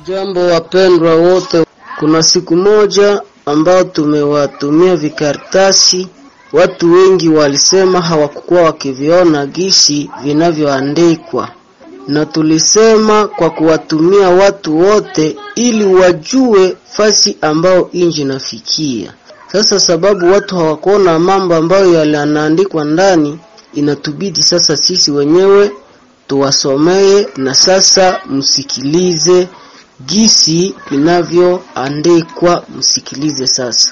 Jambo wapendwa wote, kuna siku moja ambao tumewatumia vikaratasi. Watu wengi walisema hawakuwa wakiviona gisi vinavyoandikwa, na tulisema kwa kuwatumia watu wote ili wajue fasi ambao inji nafikia. Sasa sababu watu hawakuona mambo ambayo yanaandikwa ndani, inatubidi sasa sisi wenyewe tuwasomee, na sasa msikilize gisi inavyoandikwa, msikilize sasa.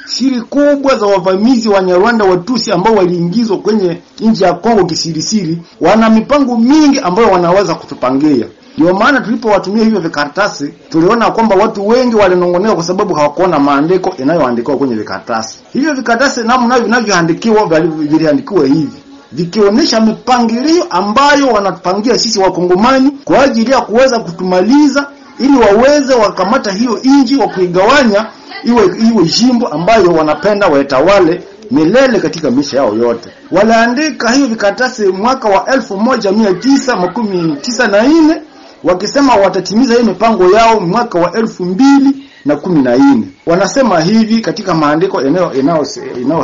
Siri kubwa za wavamizi wa Nyarwanda Watusi ambao waliingizwa kwenye nchi ya Kongo kisirisiri, wana mipango mingi ambayo wanaweza kutupangia. Ndio maana tulipowatumia hivyo vikaratasi, tuliona kwamba watu wengi walinongonea kwa sababu hawakuona maandiko yanayoandikwa kwenye vikaratasi. Hivyo vikaratasi namna vinavyoandikiwa viliandikiwa hivi, vikionyesha mipangilio ambayo wanatupangia sisi Wakongomani kwa ajili ya kuweza kutumaliza, ili waweze wakamata hiyo inji wa kuigawanya iwe jimbo ambayo wanapenda waitawale milele katika maisha yao yote. Waliandika hiyo vikaratasi mwaka wa 1994 wakisema watatimiza hiyo mipango yao mwaka wa 2014. Wanasema hivi katika maandiko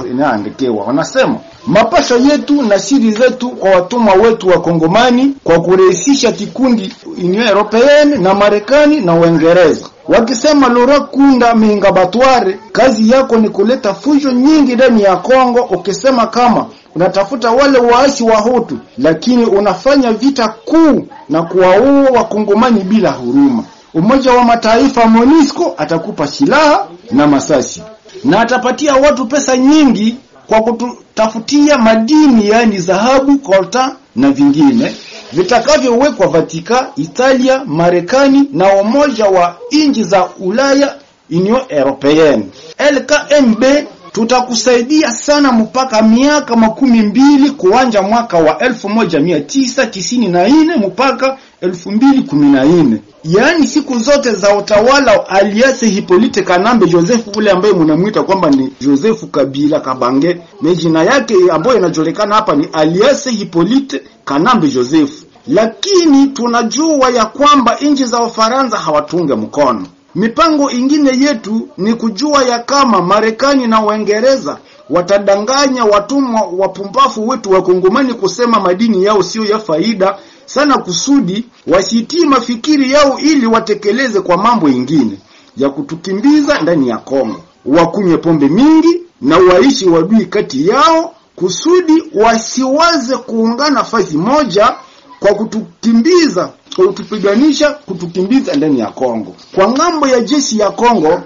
inayoandikiwa, wanasema mapasho yetu na siri zetu kwa watumwa wetu wa Kongomani kwa kurahisisha kikundi Union Europeenne na Marekani na Uingereza. Wakisema Laurent Kunda Mingabatware, kazi yako ni kuleta fujo nyingi ndani ya Kongo, ukisema kama unatafuta wale waasi wa Hutu, lakini unafanya vita kuu na kuwaua Wakongomani bila huruma. Umoja wa Mataifa MONUSCO atakupa silaha na masasi, na atapatia watu pesa nyingi kwa kutafutia madini, yani dhahabu, coltan na vingine vitakavyowekwa Vatican, Italia, Marekani na Umoja wa Nchi za Ulaya, Union Europeenne. LKMB tutakusaidia sana mpaka miaka 12 kuanja mwaka wa 1994 mpaka 2014. Yaani siku zote za utawala alias Hippolyte Kanambe Joseph, ule ambaye mnamuita kwamba ni Joseph Kabila Kabange, na jina yake ambayo inajulikana hapa ni alias Hippolyte Kanambe Joseph. Lakini tunajua ya kwamba nchi za Ufaransa hawatunge mkono. Mipango ingine yetu ni kujua ya kama Marekani na Uingereza watadanganya watumwa wapumbafu wetu wa Kongomani kusema madini yao sio ya faida sana, kusudi wasitii mafikiri yao ili watekeleze kwa mambo ingine ya kutukimbiza ndani ya Kongo. Wakunywe pombe mingi na waishi wadui kati yao, kusudi wasiwaze kuungana fazi moja kwa kutukimbiza, kwa kutupiganisha, kutukimbiza ndani ya Kongo. Kwa ngambo ya jeshi ya Kongo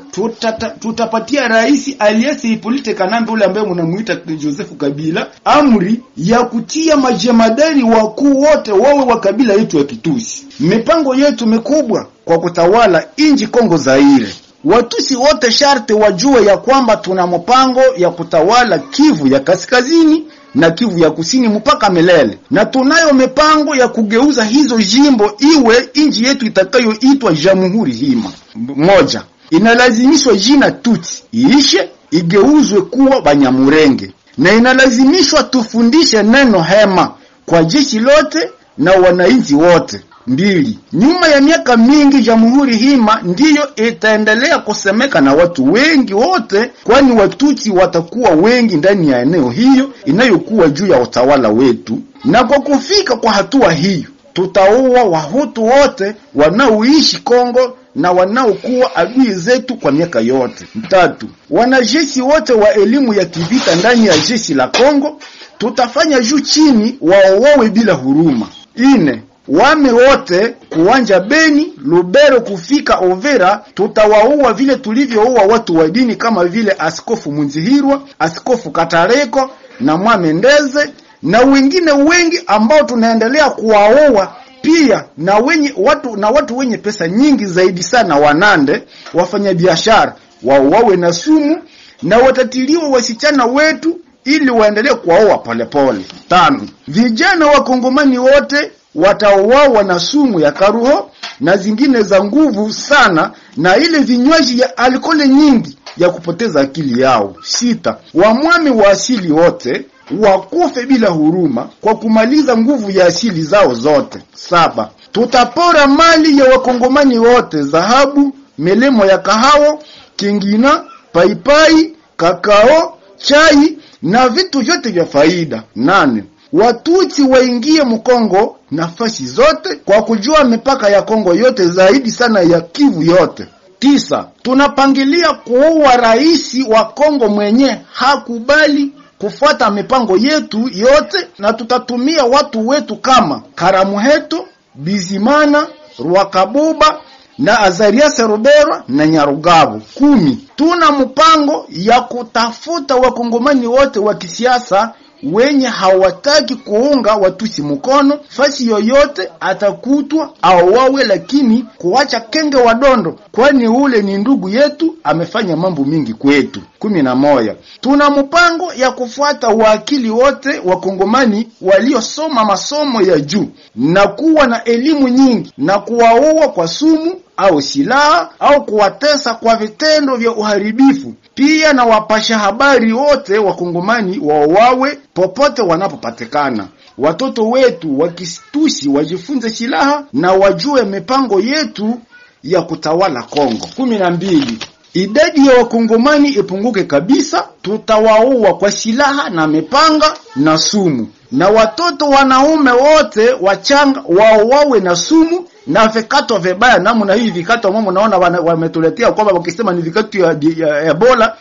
tutapatia rais alias Hippolyte Kanambe, ule ambaye mnamuita Joseph Kabila, amri ya kutia majemadari wakuu wote wawe wa kabila yetu ya Kitusi. Mipango yetu mikubwa kwa kutawala inji Kongo Zaire. Watusi wote sharti wajue ya kwamba tuna mpango ya kutawala Kivu ya Kaskazini na Kivu ya Kusini mpaka milele, na tunayo mipango ya kugeuza hizo jimbo iwe inji yetu itakayoitwa Jamhuri Hima. Moja, inalazimishwa jina Tutsi iishe, igeuzwe kuwa Banyamurenge, na inalazimishwa tufundishe neno hema kwa jeshi lote na wananchi wote. 2, nyuma ya miaka mingi Jamhuri Hima ndiyo itaendelea kusemeka na watu wengi wote, kwani Watutsi watakuwa wengi ndani ya eneo hiyo inayokuwa juu ya utawala wetu. Na kwa kufika kwa hatua hiyo, tutaua Wahutu wote wanaoishi Kongo na wanaokuwa adui zetu kwa miaka yote. 3, wanajeshi wote wa elimu ya kivita ndani ya jeshi la Kongo tutafanya juu chini waowe bila huruma. 4, wame wote kuanja Beni, Lubero kufika Overa tutawaua vile tulivyoua watu wa dini kama vile Askofu Munzihirwa, Askofu Katareko na Mwamendeze na wengine wengi ambao tunaendelea kuwaua pia, na watu wenye pesa nyingi zaidi sana, Wanande, wafanya biashara wauawe na sumu, na watatiliwa wasichana wetu ili waendelee kuwaoa polepole. 5, vijana wa Kongomani wote watauawa na sumu ya karuho na zingine za nguvu sana, na ile vinywaji ya alkoli nyingi ya kupoteza akili yao. 6, wamwami wa asili wote wakufe bila huruma kwa kumaliza nguvu ya asili zao zote. 7, Tutapora mali ya wakongomani wote: dhahabu, melemo ya kahawa, kingina, paipai, kakao, chai na vitu vyote vya faida. 8. Watutsi waingie Mkongo nafasi zote kwa kujua mipaka ya Kongo yote, zaidi sana ya Kivu yote. 9. Tunapangilia kuua rais wa Kongo mwenye hakubali kufuata mipango yetu yote, na tutatumia watu wetu kama Karamuheto, Bizimana, Rwakabuba na Azarias Robero na Nyarugabo. 10. Tuna mpango ya kutafuta wakongomani wote wa kisiasa wenye hawataki kuunga Watutsi mkono. Fasi yoyote atakutwa au wawe, lakini kuacha kenge wadondo, kwani ule ni ndugu yetu, amefanya mambo mingi kwetu. 11. Tuna mpango ya kufuata wakili wote wakongomani waliosoma masomo ya juu na kuwa na elimu nyingi, na kuwaua kwa sumu au silaha au kuwatesa kwa vitendo vya uharibifu. Pia na wapasha habari wote wakongomani waowawe popote wanapopatikana. Watoto wetu wakitusi wajifunze silaha na wajue mipango yetu ya kutawala Kongo. 12. Idadi ya wakongomani ipunguke kabisa. Tutawaua kwa silaha na mipanga na sumu, na watoto wanaume wote wachanga waowawe na sumu na vikato vibaya. Namna hii vikato mamo naona wametuletea kwamba wakisema ni vikato ya Ebola,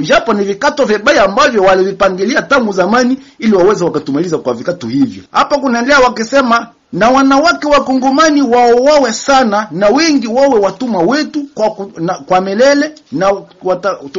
japo ni vikato vibaya ambavyo walivipangilia tangu zamani ili waweze wakatumaliza kwa vikato hivyo. Hapa kunaendelea wakisema na wanawake wa Kongomani waowawe sana, na wengi wawe watuma wetu kwa milele, na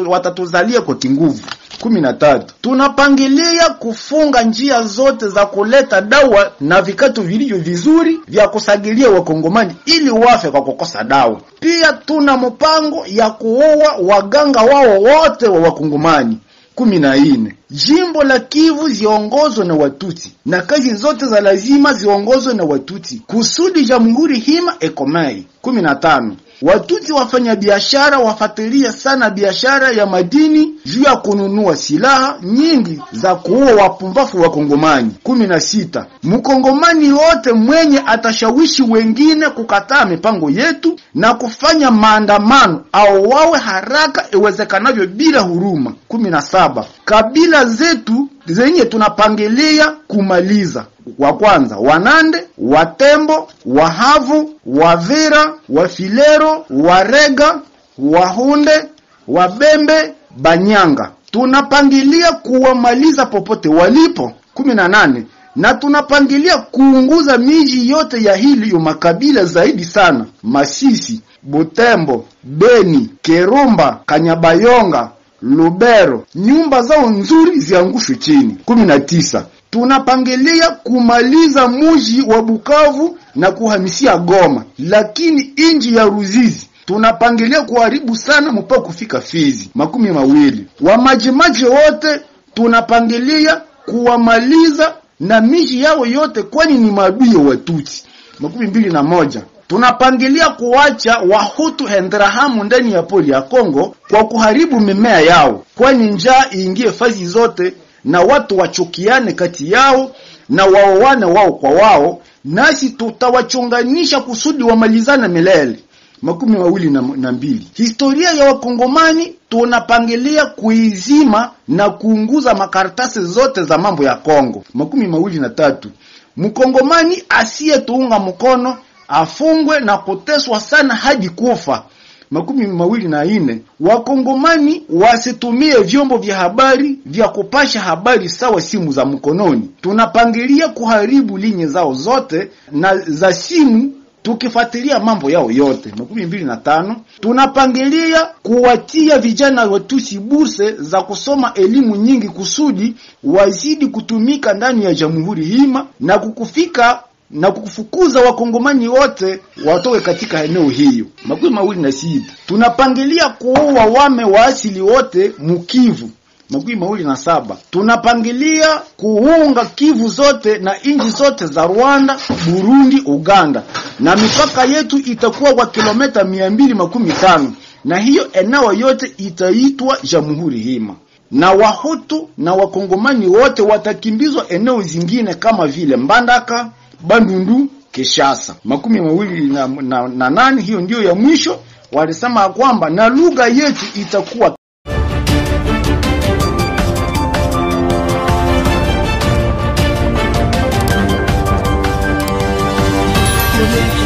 watatuzalia kwa kinguvu. 13. Tunapangilia kufunga njia zote za kuleta dawa na vikato vilivyo vizuri vya kusagilia wakongomani ili wafe kwa kukosa dawa. Pia tuna mpango ya kuoa waganga wao wote wa wakongomani. 14. Jimbo la Kivu ziongozwe na Watutsi na kazi zote za lazima ziongozwe na Watutsi kusudi jamhuri hima ekomai. 15. Watutsi wafanya biashara wafuatilia sana biashara ya madini juu ya kununua silaha nyingi za kuua wapumbafu wa Kongomani. 16. Mkongomani wote mwenye atashawishi wengine kukataa mipango yetu na kufanya maandamano au wawe haraka iwezekanavyo bila huruma. 17. Kabila zetu zenye tunapangilia kumaliza: wa kwanza Wanande, Watembo, Wahavu, Wavira, Wafilero, Warega, Wahunde, Wabembe, Banyanga. Tunapangilia kuwamaliza popote walipo. 18. Na tunapangilia kuunguza miji yote ya hili makabila zaidi sana: Masisi, Butembo, Beni, Kerumba, Kanyabayonga, Lubero. Nyumba zao nzuri ziangushwe chini. 19. Tunapangilia kumaliza mji wa Bukavu na kuhamisia Goma, lakini inji ya Ruzizi tunapangilia kuharibu sana mpaka kufika Fizi. 20. Wa majimaji wote tunapangilia kuwamaliza na miji yao yote, kwani ni maadui wa Watutsi. 21. Tunapangilia kuacha Wahutu Henderahamu ndani ya poli ya Kongo kwa kuharibu mimea yao, kwani njaa iingie fazi zote na watu wachukiane kati yao na waoane wao kwa wao, nasi tutawachunganisha kusudi wamalizane milele. 22. Historia ya Wakongomani tunapangilia kuizima na kuunguza makaratasi zote za mambo ya Kongo. 23. Mkongomani asiyetuunga mkono afungwe na kuteswa sana hadi kufa. 24. Wakongomani wasitumie vyombo vya habari vya kupasha habari sawa simu za mkononi. Tunapangilia kuharibu linye zao zote na za simu tukifuatilia mambo yao yote. 25. Tunapangilia kuwatia vijana Watutsi burse za kusoma elimu nyingi kusudi wazidi kutumika ndani ya jamhuri hima na kufukuza wakongomani wote watoke katika eneo hiyo. 26. Tunapangilia kuua wame wa asili wote Mukivu. 27. Tunapangilia kuunga Kivu zote na inji zote za Rwanda, Burundi, Uganda, na mipaka yetu itakuwa kwa kilomita 215, na hiyo eneo yote itaitwa jamhuri hima. Na Wahutu na Wakongomani wote watakimbizwa eneo zingine kama vile Mbandaka, Bandundu, Kinshasa. 28 hiyo ndio ya mwisho. Walisema kwamba na lugha yetu itakuwa Thank you.